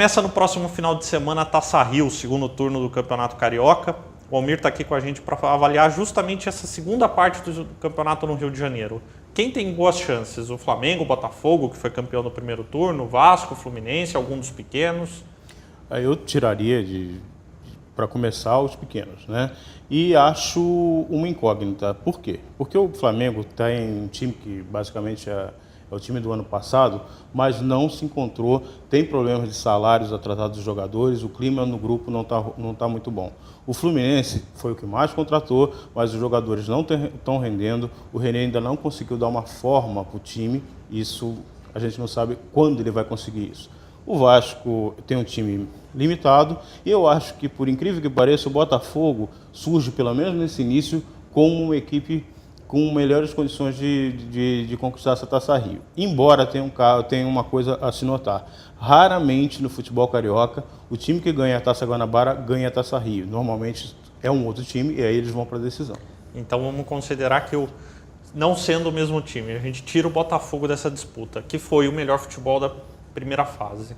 Começa no próximo final de semana a Taça Rio, segundo turno do Campeonato Carioca. O Almir está aqui com a gente para avaliar justamente essa segunda parte do campeonato no Rio de Janeiro. Quem tem boas chances? O Flamengo, o Botafogo, que foi campeão no primeiro turno, o Vasco, o Fluminense, algum dos pequenos? Aí eu tiraria para começar os pequenos, né? E acho uma incógnita. Por quê? Porque o Flamengo tem um time que basicamente é o time do ano passado, mas não se encontrou, tem problemas de salários atrasados dos jogadores, o clima no grupo não tá muito bom. O Fluminense foi o que mais contratou, mas os jogadores não estão rendendo, o René ainda não conseguiu dar uma forma para o time, isso a gente não sabe quando ele vai conseguir isso. O Vasco tem um time limitado e eu acho que, por incrível que pareça, o Botafogo surge, pelo menos nesse início, como uma equipe com melhores condições de conquistar essa Taça Rio. Embora tenha uma coisa a se notar. Raramente no futebol carioca, o time que ganha a Taça Guanabara ganha a Taça Rio. Normalmente é um outro time e aí eles vão para a decisão. Então vamos considerar que, não sendo o mesmo time, a gente tira o Botafogo dessa disputa, que foi o melhor futebol da primeira fase.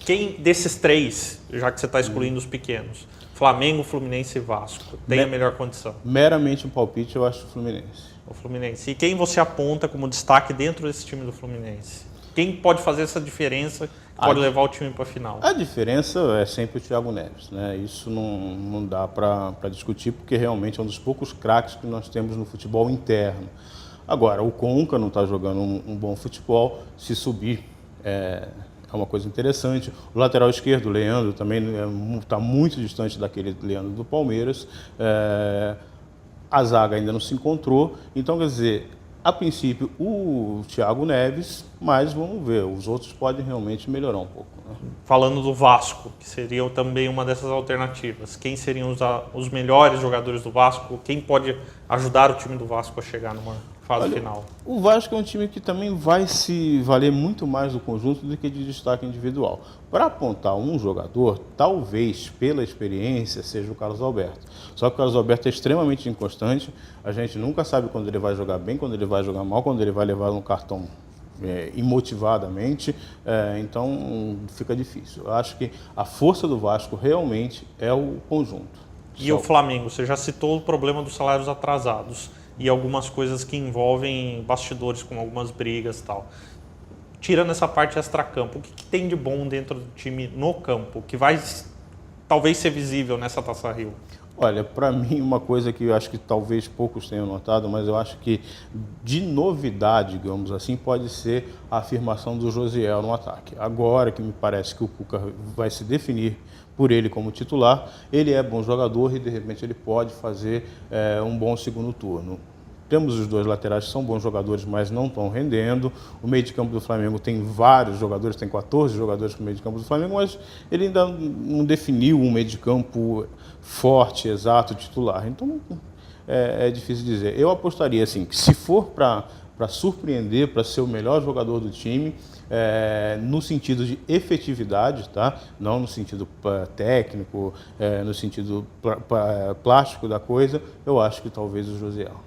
Quem desses três, já que você está excluindo os pequenos, Flamengo, Fluminense e Vasco, tem a melhor condição? Meramente um palpite, eu acho o Fluminense. O Fluminense. E quem você aponta como destaque dentro desse time do Fluminense? Quem pode fazer essa diferença, pode levar o time para a final? A diferença é sempre o Thiago Neves, né? Isso não dá para discutir, porque realmente é um dos poucos craques que nós temos no futebol interno. Agora, o Conca não está jogando um bom futebol, se subir é uma coisa interessante. O lateral esquerdo, o Leandro, também está muito distante daquele Leandro do Palmeiras. A zaga ainda não se encontrou. Então, quer dizer, a princípio, o Thiago Neves, mas vamos ver, os outros podem realmente melhorar um pouco, né? Falando do Vasco, que seria também uma dessas alternativas, quem seriam os melhores jogadores do Vasco? Quem pode ajudar o time do Vasco a chegar numa fase final? O Vasco é um time que também vai se valer muito mais do conjunto do que de destaque individual. Para apontar um jogador, talvez pela experiência seja o Carlos Alberto. Só que o Carlos Alberto é extremamente inconstante, a gente nunca sabe quando ele vai jogar bem, quando ele vai jogar mal, quando ele vai levar um cartão imotivadamente, então fica difícil. Eu acho que a força do Vasco realmente é o conjunto. E o Flamengo, você já citou o problema dos salários atrasados e algumas coisas que envolvem bastidores, como algumas brigas e tal. Tirando essa parte extracampo, o que tem de bom dentro do time no campo, que vai talvez ser visível nessa Taça Rio? Olha, para mim, uma coisa que eu acho que talvez poucos tenham notado, mas eu acho que de novidade, digamos assim, pode ser a afirmação do Josiel no ataque. Agora que me parece que o Cuca vai se definir por ele como titular, ele é bom jogador e de repente ele pode fazer um bom segundo turno. Temos os dois laterais que são bons jogadores, mas não estão rendendo. O meio de campo do Flamengo tem vários jogadores, tem 14 jogadores no meio de campo do Flamengo, mas ele ainda não definiu um meio de campo forte, exato, titular. Então é difícil dizer. Eu apostaria assim, que se for para surpreender, para ser o melhor jogador do time, no sentido de efetividade, tá? Não no sentido técnico, no sentido plástico da coisa, eu acho que talvez o Josiel.